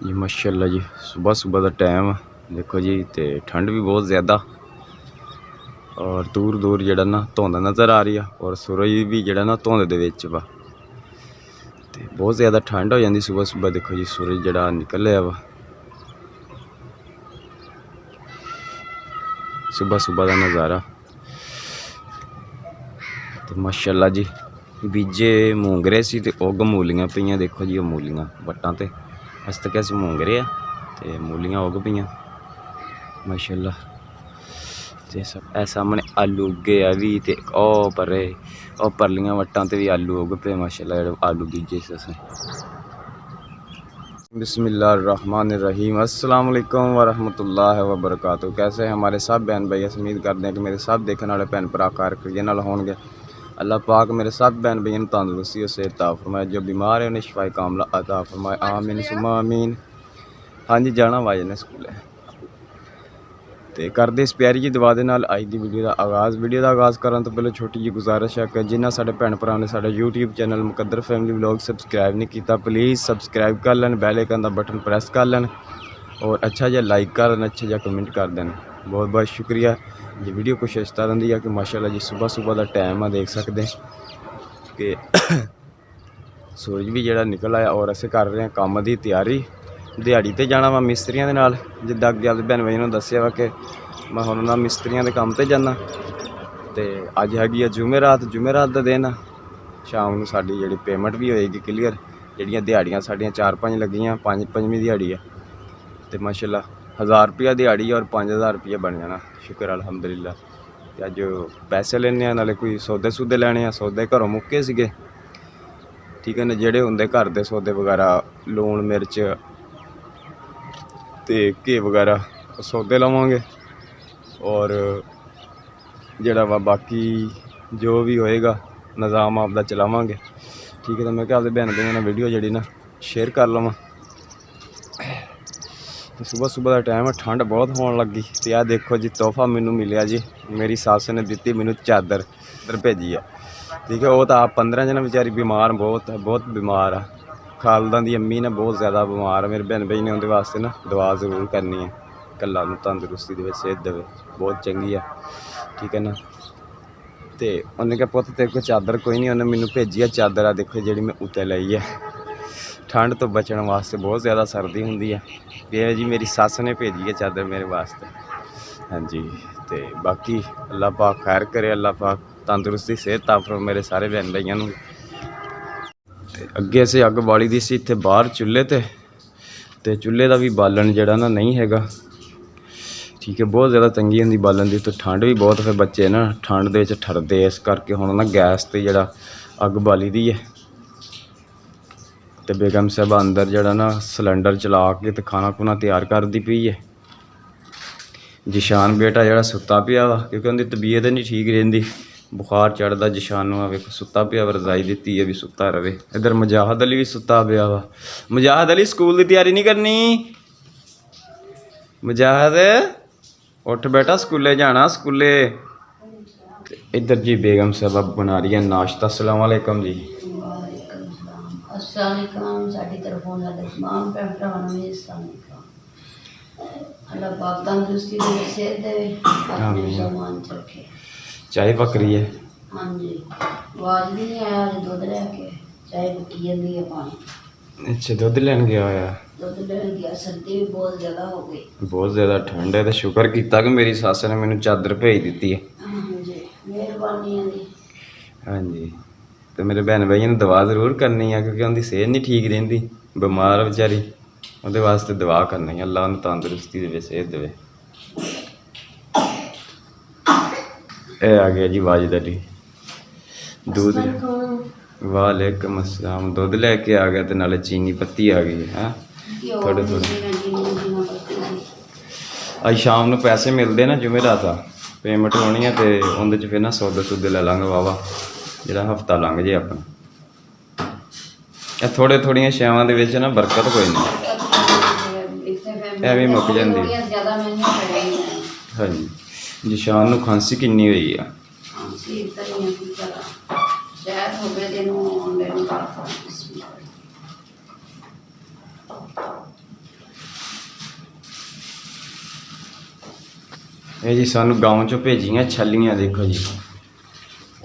जी माशाल्लाह जी। सुबह सुबह का टाइम देखो जी, तो ठंड भी बहुत ज़्यादा और दूर दूर जड़ा ना धुंध नज़र आ रही है और सूरज भी जड़ा ना धुंध दे विच वा, ते बहुत ज़्यादा ठंड हो जाती सुबह सुबह। देखो जी सूरज जड़ा निकल आया वा, सुबह सुबह का नज़ारा। तो माशाल्लाह जी बीजे मूंगरे सी ते उग मूलियां पईयां। देखो जी मूलियां वट्टां ते अस तक अस मूंगरे आ ते मूलियां उग पईयां माशाल्लाह। ते सब सामने आलू उगे आ भी, ते परे परलियां वट्टां ते भी आलू उग पे माशाल्लाह। जेह्ड़े आलू बीजे सी असें। बिस्मिल्लाहिर्रहमानिर्रहीम। अस्सलाम वालेकुम वरहमतुल्लाहि वबरकातुहू। कैसे हैं हमारे सब बहन भाई? अस उम्मीद करते हैं कि मेरे सब देखने वाले भैन भरा कार करिए नाल होंगे। अल्लाह पाक मेरे सब बहन भाइयों तंदुरुस्ती और सेहत अता फरमाए, जो बीमार है उन्हें शिफाए कामला अता फरमाए, आमीन सुम्मा आमीन। हाँ जी जाना वाज ने स्कूले तो करते इस प्यारी जी दुआ के नाल अज की वीडियो का आगाज़। वीडियो का आगाज़ करने तो पहले छोटी जी गुजारिश है कि जिन्हें साढ़े भैन भरा ने साढ़े यूट्यूब चैनल मुकद्दर फैमिली व्लॉग सबसक्राइब नहीं किया, प्लीज़ सबसक्राइब कर लैन, बैल आइकन का बटन प्रेस कर लैन और अच्छा जहा लाइक कर दें, अच्छा जहा कमेंट कर दें। बहुत बहुत शुक्रिया जी। वीडियो कुछ इस तरह की है कि माशाल्लाह जी सुबह सुबह का टाइम है, देख सकते कि सूरज भी जड़ा निकल आया और अस कर रहे हैं काम की तैयारी। दिहाड़ी ते जाना वा मिस्त्रियों के नाल, जिद्दां अगे आपके भैन भाई ने दस्सिया वा कि मैं हुण ना मिस्त्रियों के काम ते जाना। तो अज हैगी जुमेरात, जुमेरात का दिन आ। शाम को साड़ी जी पेमेंट भी होएगी क्लीयर। जड़ियाँ दिहाड़ियाँ साड़ियाँ 4-5 लगियाँ, 5वीं दिहाड़ी है तो माशाल्लाह 1000 रुपया दिहाड़ी और 5000 रुपया बन जाना। शुक्र अलहमदुलिल्लाह। तो अज पैसे लेने नाले कोई सौदे सूदे लैने, सौदे घरों मुक्के सीगे, ठीक है ना। जेड़े होंदे घर दे सौदे वगैरह लूण मिर्च ते घी वगैरह सौदे लवांगे और जड़ा वा बाकी जो भी होएगा निज़ाम आपदा चलावांगे, ठीक है। तो मैं क्या आपके भैन भाइयों ने वीडियो जी ना शेयर कर लवां। तो सुबह सुबह का टाइम है, ठंड बहुत होने लगी। तो यह देखो जी तोहफा मैनू मिलिया जी, मेरी सस ने दी मैनू चादर भेजी है, ठीक है। वो तो आप 15 दिन बेचारी बीमार बहुत बीमार आ। खालदा दी अम्मी ने बहुत ज़्यादा बीमार है। मेरे भैन भाई ने उनके वास्ते ना दुआ जरूर करनी है, कल्ला तंदुरुस्ती दे सेहत देवे, बहुत चंगी है, ठीक है ना। तो उन्हें क्या पुत तेरे को चादर कोई नहीं, उन्हें मैनू भेजी है चादर। आ देखो जी मैं उत्ते लाई है, ठंड तो बचने वास्ते, बहुत ज़्यादा सर्दी होंगी है। ये जी मेरी सस ने भेजी है चादर मेरे वास्ते, हाँ जी। तो बाकी अल्लाह पाक खैर करे, अल्लाह पाक तंदुरुस्ती सेहत आफर मेरे सारे भैन भाइयों को। अगे असें अग बाली दी सी इत्थे बाहर चुल्हे ते चुल्हे का भी बालन जड़ा ना नहीं हैगा, ठीक है। बहुत ज़्यादा तंगी होंगी बालन की, तो ठंड भी बहुत, फिर बच्चे ना ठंड दे ठरदे, इस करके हुण ना गैस ते जड़ा अग बाली दी है। तो बेगम साहब अंदर जड़ा ना सिलेंडर चला के तो खाना खुना तैयार करती पई है। जिशान बेटा जड़ा सुता पिया वा, क्योंकि उनकी तबीयत नहीं ठीक रहिंदी, बुखार चढ़ता जिशान वा। वेखो सुता पिया वा, रजाई दी है भी सुता रवे। इधर मुजाहद अली भी सुता पिया वा। मुजाहद अली स्कूल की तैयारी नहीं करनी? मुजाहद उठ बेटा, स्कूले जाना स्कूले। इधर जी बेगम साहबा बना रही है नाश्ता। अस्सलाम वालेकुम जी। चाय पक रही है? हाँ जी, आवाज भी नहीं आया, दुध लैके चाय पकी जाती है, पानी। अच्छा दुध लैन गया होया? दुध लैन गया, सर्दी भी बहुत ज़्यादा हो गई, बहुत ज़्यादा ठंड है। तो शुक्र किया कि मेरी सस ने मैनू चादर भेज दी है। हाँ जी, मेहरबानी है जी। हाँ जी। तो मेरे भैन भाइयों ने दुआ जरूर करनी है, क्योंकि उनकी सेहत नहीं ठीक रहिंदी, बीमार बेचारी, उहदे वास्ते दुआ करनी है, अल्लाह उन्हें तंदुरुस्ती देवे, सेहत देवे। ए आ गया जी वाजिद अली दूध। वालेकुम अस्सलाम। दूध लैके आ गया, तो नाले चीनी पत्ती आ गई है। थोड़े थोड़े अज शाम को पैसे मिलते ना, जुमेरात आ पेमेंट होनी है, तो उनके फिर ना सौदे सूदे ले लांगे वावा, जो हफ्ता लंघ जे अपना। थोड़े थोड़िया शैवां दे विच ना बरकत कोई नहीं, एवं मुक जाती। हाँ जी। जिशान को खांसी किन्नी हुई है? ਇਹ ਜੀ ਸਾਨੂੰ ਗਾਉਂ ਚੋਂ ਭੇਜੀਆਂ ਛੱਲੀਆਂ, ਦੇਖੋ ਜੀ,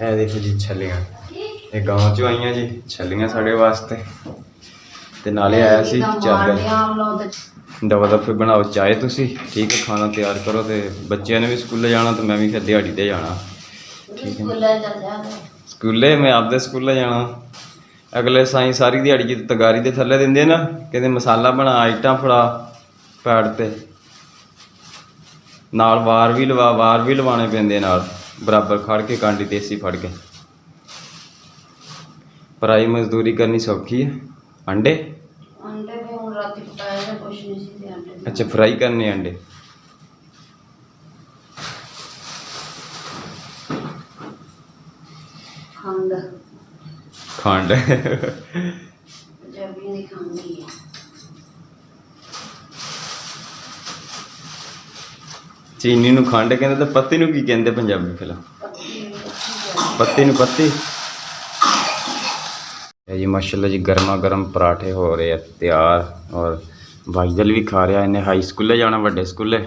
ਇਹ ਦੇਖੋ ਜੀ ਛੱਲੀਆਂ, ਇਹ ਗਾਉਂ ਚੋਂ ਆਈਆਂ ਜੀ ਛੱਲੀਆਂ ਸਾਡੇ ਵਾਸਤੇ। ਤੇ ਨਾਲੇ ਆਇਆ ਸੀ ਚਾਦਰ, ਦਵਾ ਦਫੇ ਬਣਾਓ ਚਾਹੇ ਤੁਸੀਂ, ਠੀਕ ਹੈ, ਖਾਣਾ ਤਿਆਰ ਕਰੋ। ਤੇ ਬੱਚਿਆਂ ਨੇ ਵੀ ਸਕੂਲੇ ਜਾਣਾ ਤੇ ਮੈਂ ਵੀ ਫਿਰ ਦਿਹਾੜੀ ਤੇ ਜਾਣਾ, ਠੀਕ ਹੈ। ਸਕੂਲੇ ਮੈਂ ਆਪਦੇ ਸਕੂਲੇ ਜਾਣਾ। ਅਗਲੇ ਸਾਈਂ ਸਾਰੀ ਦਿਹਾੜੀ ਜੀ ਤਗਾਰੀ ਦੇ ਥੱਲੇ ਦਿੰਦੇ ਨਾ, ਕਹਿੰਦੇ ਮਸਾਲਾ ਬਣਾ, ਇੱਟਾਂ ਫੜਾ ਪੈੜ ਤੇ, ਨਾਲ ਵਾਰ ਵੀ ਲਵਾਉਣੇ ਪੈਂਦੇ, ਨਾਲ ਬਰਾਬਰ ਖੜ ਕੇ ਕਾਂਡੀ ਦੇਸੀ ਫੜ ਕੇ। ਪਰਾਈ ਮਜ਼ਦੂਰੀ ਕਰਨੀ ਸੌਖੀ ਹੈ। ਅੰਡੇ ਵੀ ਹੁਣ ਰਾਤੀ ਪਕਾਏ ਜਾਂ ਕੁਛ ਨਹੀਂ ਸੀ ਤੇ ਅੰਡੇ ਅੱਛਾ, ਫਰਾਈ ਕਰਨੇ ਅੰਡੇ। ਖੰਡ ਪੰਜਾਬੀ ਦੀ ਖਾਂਦੀ ਹੈ। ਚੀਨੀ ਨੂੰ ਖੰਡ ਕਹਿੰਦੇ ਤੇ ਪੱਤੀ ਨੂੰ ਕੀ ਕਹਿੰਦੇ ਪੰਜਾਬੀ? ਫਿਲਹਾਲ ਪੱਤੀ ਨੂੰ ਪੱਤੀ। ਜੀ ਮਾਸ਼ਾਅੱਲਾ ਜੀ, ਗਰਮਾ ਗਰਮ ਪਰਾਠੇ ਹੋ ਰਹੇ ਆ ਤਿਆਰ। ਔਰ ਵਾਈਦਲ ਵੀ ਖਾ ਰਿਹਾ, ਇਹਨੇ ਹਾਈ ਸਕੂਲੇ ਜਾਣਾ, ਵੱਡੇ ਸਕੂਲੇ।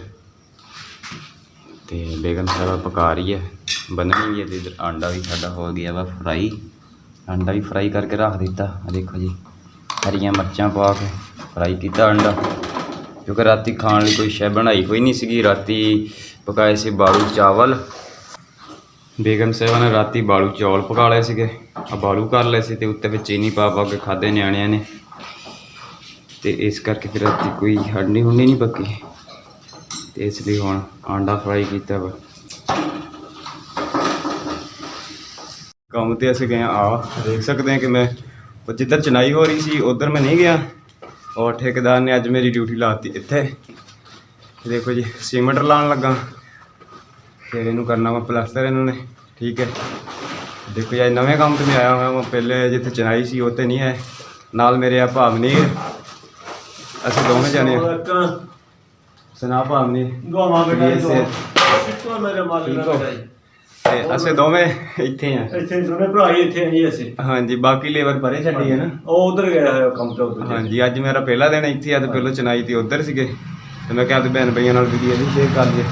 ਤੇ ਬੇਗਮ ਸਾਹਿਬਾ ਪਕਾ ਰਹੀ ਹੈ, ਬਣਨੀ ਵੀ ਹੈ। ਤੇ ਇੱਧਰ ਆਂਡਾ ਵੀ ਸਾਡਾ ਹੋ ਗਿਆ ਵਾ ਫਰਾਈ, ਆਂਡਾ ਵੀ ਫਰਾਈ ਕਰਕੇ ਰੱਖ ਦਿੱਤਾ। ਆ ਦੇਖੋ ਜੀ, ਹਰੀਆਂ ਮਿਰਚਾਂ ਪਾ ਕੇ ਫਰਾਈ ਕੀਤਾ ਆਂਡਾ, ਕਿਉਂਕਿ ਰਾਤੀ ਖਾਣ ਲਈ ਕੋਈ ਸ਼ੈ ਬਣਾਈ ਹੋਈ ਨਹੀਂ ਸੀਗੀ। ਰਾਤੀ ਪਕਾਏ ਸੀ ਬਾਲੂ ਚਾਵਲ, ਬੇਗਮ ਸਾਹਿਬਾ ਨੇ ਰਾਤੀ ਬਾਲੂ ਚੌਲ ਪਕਾ ਲਏ ਸੀਗੇ, ਆ ਬਾਲੂ ਕਰ ਲਏ ਸੀ, ਤੇ ਉੱਤੇ ਫਿਰ ਚੀਨੀ ਪਾ ਕੇ ਖਾਧੇ ਨਿਆਣਿਆਂ ਨੇ। ਤੇ ਇਸ ਕਰਕੇ ਫਿਰ ਰਾਤੀ ਕੋਈ ਹੰਡੀ ਹੁੰਡੀ ਨਹੀਂ ਪੱਕੀ, ਤੇ ਇਸ ਲਈ ਹੁਣ ਆਂਡਾ ਫਰਾਈ ਕੀਤਾ ਵਾ। ਕੰਮ ਤੇ ਅਸੀਂ ਗਏ ਆ, ਦੇਖ ਸਕਦੇ ਹਾਂ ਕਿ ਮੈਂ ਜਿੱਧਰ ਚਨਾਈ ਹੋ ਰਹੀ ਸੀ ਉੱਧਰ ਮੈਂ ਨਹੀਂ ਗਿਆ, ਔਰ ਠੇਕੇਦਾਰ ਨੇ ਅੱਜ ਮੇਰੀ ਡਿਊਟੀ ਲਾਤੀ ਇੱਥੇ। ਦੇਖੋ ਜੀ, ਸੀਮੈਂਟ ਲਾਉਣ ਲੱਗਾ, ਫਿਰ ਇਹਨੂੰ ਕਰਨਾ ਵਾ ਪਲਸਤਰ ਇਹਨਾਂ ਨੇ, ਠੀਕ ਹੈ। ਦੇਖੋ ਜੀ, ਨਵੇਂ ਕੰਮ ਤੇ ਮੈਂ ਆਇਆ ਹੋਇਆ ਵਾਂ, ਪਹਿਲੇ ਜਿੱਥੇ ਚਨਾਈ ਸੀ ਉੱਥੇ ਨਹੀਂ ਹੈ। ਨਾਲ ਮੇਰੇ ਆ ਭਾਵਨੀਰ, ਅਸੀਂ ਦੋਵੇਂ ਜਾਣੇ ਸੁਣਾ ਭਾਵਨੀਰ, ਤੇ ਅਸੀਂ ਦੋਵੇਂ ਇੱਥੇ ਆ, ਹਾਂਜੀ। ਬਾਕੀ ਲੇਬਰ ਪਰੇ ਛੱਡੀ ਹੈ ਨਾ, ਉਹ ਉਧਰ ਗਿਆ ਹੋਇਆ ਕੰਮ ਤੇ ਉਧਰ। ਹਾਂਜੀ, ਅੱਜ ਮੇਰਾ ਪਹਿਲਾ ਦਿਨ ਇੱਥੇ ਆ, ਤੇ ਪਹਿਲਾਂ ਚਨਾਈ ਤੇ ਉੱਧਰ ਸੀਗੇ। ਤੇ ਮੈਂ ਕਿਹਾ ਤੇ ਭੈਣ ਭਈਆਂ ਨਾਲ ਵੀਡੀਓ ਵੀ ਸ਼ੇਅਰ ਕਰ ਲਈਏ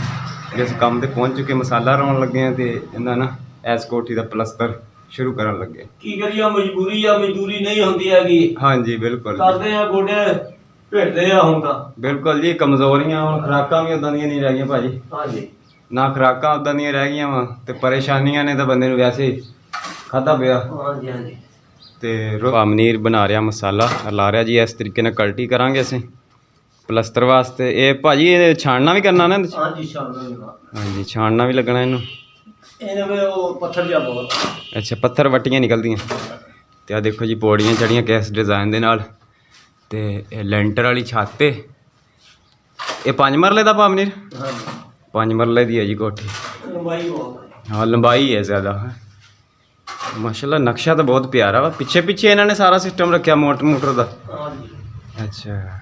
ਕਿ ਅਸੀਂ ਕੰਮ ਤੇ ਪਹੁੰਚ ਚੁੱਕੇ, ਮਸਾਲਾ ਲਾਉਣ ਲੱਗੇ ਆ, ਤੇ ਇਹਨਾਂ ਨਾ ਐਸ ਕੋਠੀ ਦਾ ਪਲਸਤਰ ਸ਼ੁਰੂ ਕਰਨ ਲੱਗੇ। ਕੀ ਕਰੀਏ, ਮਜਬੂਰੀ ਆ, ਮਜ਼ਦੂਰੀ ਨਹੀਂ ਹੁੰਦੀ ਹੈਗੀ। ਹਾਂਜੀ ਬਿਲਕੁਲ ਕਰਦੇ ਆ, ਗੋਡੇ ਭਿੜਦੇ ਆ ਹੁਣ ਤਾਂ। ਬਿਲਕੁਲ ਜੀ, ਕਮਜ਼ੋਰੀਆਂ, ਹੁਣ ਖੁਰਾਕਾਂ ਵੀ ਉਦਾਂ ਦੀਆਂ ਨਹੀਂ ਰਹਿ ਗਈਆਂ ਭਾਜੀ। ਹਾਂਜੀ, ਨਾ ਖੁਰਾਕਾਂ ਉਦਾਂ ਦੀਆਂ ਰਹਿ ਗਈਆਂ ਵਾ, ਤੇ ਪਰੇਸ਼ਾਨੀਆਂ ਨੇ ਤਾਂ ਬੰਦੇ ਨੂੰ ਵੈਸੇ ਹੀ ਖਾਧਾ ਪਿਆ। ਹਾਂਜੀ ਹਾਂਜੀ। ਤੇ ਪਨੀਰ ਬਣਾ ਰਿਹਾ, ਮਸਾਲਾ ਲਾ ਰਿਹਾ ਜੀ। ਇਸ ਤਰੀਕੇ ਨਾਲ ਕਲਟੀ ਕਰਾਂਗੇ ਅਸੀਂ ਪਲਸਤਰ ਵਾਸਤੇ। ਇਹ ਭਾਜੀ ਇਹ ਛਾਣਨਾ ਵੀ ਕਰਨਾ ਨਾ? ਹਾਂਜੀ, ਛਾਣਨਾ। ਹਾਂਜੀ, ਛਾਣਨਾ ਵੀ ਲੱਗਣਾ ਇਹਨੂੰ। ਇਹਨੇ ਵੀ ਉਹ ਪੱਥਰ ਜਿਹਾ ਬਹੁਤ। ਅੱਛਾ, ਪੱਥਰ ਵੱਟੀਆਂ ਨਿਕਲਦੀਆਂ। ਤੇ ਆ ਦੇਖੋ ਜੀ, ਪੌੜੀਆਂ ਚੜੀਆਂ ਕਿਸ ਡਿਜ਼ਾਈਨ ਦੇ ਨਾਲ। ਤੇ ਇਹ ਲੈਂਟਰ ਵਾਲੀ ਛੱਤ ਤੇ ਇਹ 5 ਮਰਲੇ ਦਾ ਪਨੀਰ? ਹਾਂਜੀ, 5 ਮਰਲੇ ਦੀ ਹੈ ਜੀ ਕੋਠੀ। ਲੰਬਾਈ ਬਹੁਤ। ਹਾਂ, ਲੰਬਾਈ ਹੈ ਜ਼ਿਆਦਾ। ਮਾਸ਼ਾਅੱਲਾ, ਨਕਸ਼ਾ ਤਾਂ ਬਹੁਤ ਪਿਆਰਾ ਵਾ। ਪਿੱਛੇ ਇਹਨਾਂ ਨੇ ਸਾਰਾ ਸਿਸਟਮ ਰੱਖਿਆ ਮੋਟਰ ਦਾ। ਹਾਂਜੀ, ਅੱਛਾ,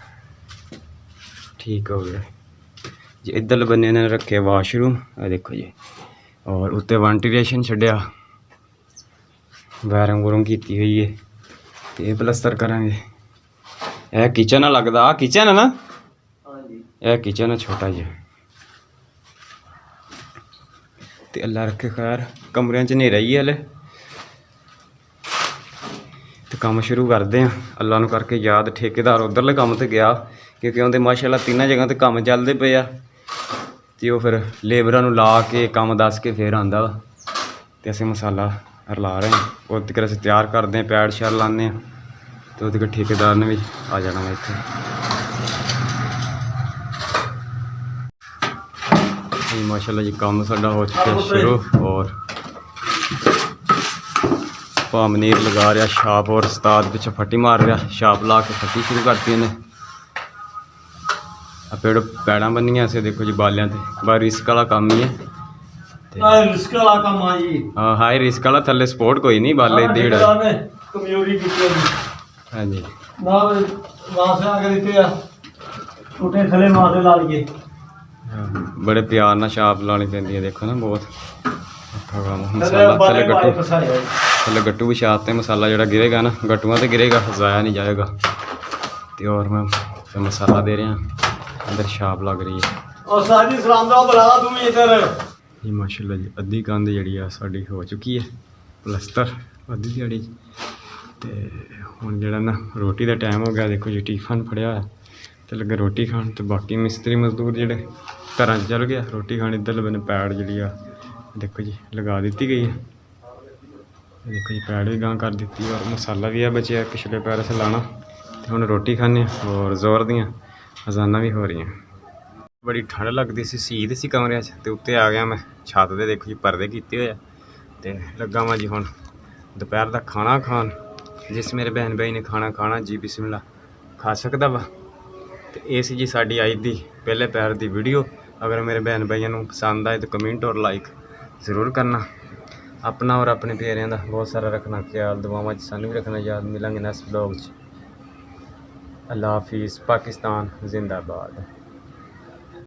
ਠੀਕ ਹੋ ਗਿਆ ਜੀ। ਇੱਧਰਲੇ ਬੰਨੇ ਇਹਨਾਂ ਨੇ ਰੱਖਿਆ ਵਾਸ਼ਰੂਮ, ਆ ਦੇਖੋ ਜੀ। ਔਰ ਉੱਤੇ ਵੈਂਟੀਲੇਸ਼ਨ ਛੱਡਿਆ, ਵਾਇਰਿੰਗ ਵੂਰਿੰਗ ਕੀਤੀ ਹੋਈ ਹੈ। ਤੇ ਇਹ ਪਲਸਤਰ ਕਰਾਂਗੇ। ਇਹ ਕਿਚਨ ਆ ਲੱਗਦਾ, ਆ ਕਿਚਨ ਹੈ ਨਾ? ਹਾਂਜੀ, ਇਹ ਕਿਚਨ ਹੈ ਛੋਟਾ ਜਿਹਾ। ਤੇ ਅੱਲਾ ਰੱਖੇ ਖੈਰ, ਕਮਰਿਆਂ 'ਚ ਹਨੇਰਾ ਹੀ ਹੈ ਹਲੇ। ਤੇ ਕੰਮ ਸ਼ੁਰੂ ਕਰਦੇ ਹਾਂ। ਅੱਲਾ ਨੂੰ ਕਰਕੇ ਯਾਦ, ਠੇਕੇਦਾਰ ਉੱਧਰਲੇ ਕੰਮ ਤੇ ਗਿਆ, ਕਿਉਂਕਿ ਉਹਦੇ ਮਾਸ਼ਾਅੱਲਾ 3 ਜਗ੍ਹਾ ਤੇ ਕੰਮ ਚੱਲਦੇ ਪਏ ਆ। ਤੇ ਉਹ ਫਿਰ ਲੇਬਰਾਂ ਨੂੰ ਲਾ ਕੇ ਕੰਮ ਦੱਸ ਕੇ ਫਿਰ ਆਉਂਦਾ ਵਾ। ਤੇ ਅਸੀਂ ਮਸਾਲਾ ਰਲਾ ਰਹੇ ਹਾਂ, ਉਹ ਤੱਕ ਅਸੀਂ ਤਿਆਰ ਕਰਦੇ ਹਾਂ, ਪੈੜ ਸ਼ੈੜ ਲਾਉਂਦੇ ਹਾਂ। ਤੇ ਉਹਦੇ ਕੋਲ ਠੇਕੇਦਾਰ ਨੇ ਵੀ ਆ ਜਾਣਾ ਵਾ ਇੱਥੇ। ਮਾਸ਼ਾਅੱਲਾ ਜੀ, ਕੰਮ ਸਾਡਾ ਹੋ ਚੁੱਕਿਆ ਸ਼ੁਰੂ। ਔਰ ਪਨੀਰ ਲਗਾ ਰਿਹਾ ਛਾਪ, ਔਰ ਉਸਤਾਦ ਪਿੱਛੇ ਫੱਟੀ ਮਾਰ ਰਿਹਾ। ਛਾਪ ਲਾ ਕੇ ਫੱਟੀ ਸ਼ੁਰੂ ਕਰਤੀ ਇਹਨੇ। ਆ ਪੈੜਾਂ ਬੰਨੀਆਂ ਸੀ, ਦੇਖੋ ਜੀ, ਬਾਲਿਆਂ ਤੇ। ਬਾ ਰਿਸਕ ਵਾਲਾ ਕੰਮ ਹੀ ਹੈ। ਰਿਸਕ ਵਾਲਾ ਕੰਮ ਆ ਜੀ। ਹਾਂ, ਹਾਈ ਰਿਸਕ ਵਾਲਾ। ਥੱਲੇ ਸਪੋਰਟ ਕੋਈ ਨਹੀਂ, ਬਾਲੇ ਇੱਦਾਂ ਹੀ। ਕਮਜ਼ੋਰੀ ਕੀਤੀ ਹਾਂਜੀ, ਨਾਲ ਮਾਸੇ ਆ ਕੇ ਦਿੱਤੇ ਆ, ਟੁੱਟੇ ਥੱਲੇ ਮਾਸੇ ਲਾ ਲਈਏ। ਬੜੇ ਪਿਆਰ ਨਾਲ ਛਾਪ ਲਾਉਣੀ ਪੈਂਦੀ ਹੈ, ਦੇਖੋ ਨਾ, ਬਹੁਤ ਔਖਾ ਕੰਮ। ਮਸਾਲਾ ਥੱਲੇ ਗੱਟੂ ਵੀ ਛਾਪ ਤੇ ਮਸਾਲਾ ਜਿਹੜਾ ਗਿਰੇਗਾ ਨਾ, ਗੱਟੂਆਂ ਤੇ ਗਿਰੇਗਾ, ਜ਼ਾਇਆ ਨਹੀਂ ਜਾਏਗਾ। ਤੇ ਔਰ ਮੈਂ ਫਿਰ ਮਸਾਲਾ ਦੇ ਰਿਹਾ, ਅੰਦਰ ਛਾਪ ਲੱਗ ਰਹੀ ਹੈ। ਉਹ ਸਾਜੀ ਸਲਾਮ ਦਾ ਬੁਲਾ ਤੂੰ ਵੀ ਇੱਧਰ। ਜੀ ਮਾਸ਼ਾਅੱਲਾ ਜੀ ਅੱਧੀ ਕੰਧ ਜਿਹੜੀ ਆ ਸਾਡੀ ਹੋ ਚੁੱਕੀ ਹੈ ਪਲਸਤਰ ਅੱਧੀ ਦਿਹਾੜੀ 'ਚ। ਤੇ ਹੁਣ ਜਿਹੜਾ ਨਾ ਰੋਟੀ ਦਾ ਟਾਈਮ ਹੋ ਗਿਆ। ਦੇਖੋ ਜੀ ਟਿਫਨ ਫੜਿਆ ਹੋਇਆ ਤੇ ਲੱਗੇ ਰੋਟੀ ਖਾਣ। ਤੇ ਬਾਕੀ ਮਿਸਤਰੀ ਮਜ਼ਦੂਰ ਜਿਹੜੇ ਘਰਾਂ 'ਚ ਚਲ ਗਿਆ ਰੋਟੀ ਖਾਣ। ਇੱਧਰ ਬੰਨੇ ਪੈੜ ਜਿਹੜੀ ਆ ਦੇਖੋ ਜੀ ਲਗਾ ਦਿੱਤੀ ਗਈ ਹੈ। ਦੇਖੋ ਜੀ ਪੈੜ ਵੀ ਗਾਂ ਕਰ ਦਿੱਤੀ ਔਰ ਮਸਾਲਾ ਵੀ ਆ ਬਚਿਆ ਪਿਛਲੇ ਪੈਰ ਸੇ ਲਾਣਾ। ਤੇ ਹੁਣ ਰੋਟੀ ਖਾਂਦੇ ਹਾਂ ਔਰ ਜ਼ੋਰ ਦੀਆਂ ਅਜ਼ਾਨਾਂ ਵੀ ਹੋ ਰਹੀਆਂ। ਬੜੀ ਠੰਡ ਲੱਗਦੀ ਸੀ ਸੀਦ ਸੀ ਕਮਰਿਆਂ 'ਚ ਤੇ ਉੱਤੇ ਆ ਗਿਆ ਮੈਂ ਛੱਤ ਦੇ। ਦੇਖੋ ਜੀ ਪਰਦੇ ਕੀਤੇ ਹੋਏ ਆ ਤੇ ਲੱਗਾ ਵਾਂ ਜੀ ਹੁਣ ਦੁਪਹਿਰ ਦਾ ਖਾਣਾ ਖਾਣ। ਜਿਸ ਮੇਰੇ ਭੈਣ ਭਾਈ ਨੇ ਖਾਣਾ ਖਾਣਾ ਜੀ ਬਿਸਮਿल्लाह ਖਾ ਸਕਦਾ ਵਾ। ਤੇ ਇਹ ਸੀ ਜੀ ਸਾਡੀ ਅੱਜ ਦੀ ਪਹਿਲੇ ਪੈਰ ਦੀ ਵੀਡੀਓ। ਅਗਰ ਮੇਰੇ ਭੈਣ ਭਾਈਆਂ ਨੂੰ ਪਸੰਦ ਆਏ ਤਾਂ ਕਮੈਂਟ ਔਰ ਲਾਈਕ ਜ਼ਰੂਰ ਕਰਨਾ। ਆਪਣਾ ਔਰ ਆਪਣੇ ਪਿਆਰਿਆਂ ਦਾ ਬਹੁਤ ਸਾਰਾ ਰੱਖਣਾ ਖਿਆਲ। ਦੁਆਵਾਂ 'ਚ ਸਾਨੂੰ ਵੀ ਰੱਖਣਾ ਯਾਦ। ਮਿਲਾਂਗੇ ਨੈਕਸਟ ਵਲੌਗ 'ਚ। ਅੱਲਾ ਹਾਫਿਜ਼। ਪਾਕਿਸਤਾਨ ਜ਼ਿੰਦਾਬਾਦ।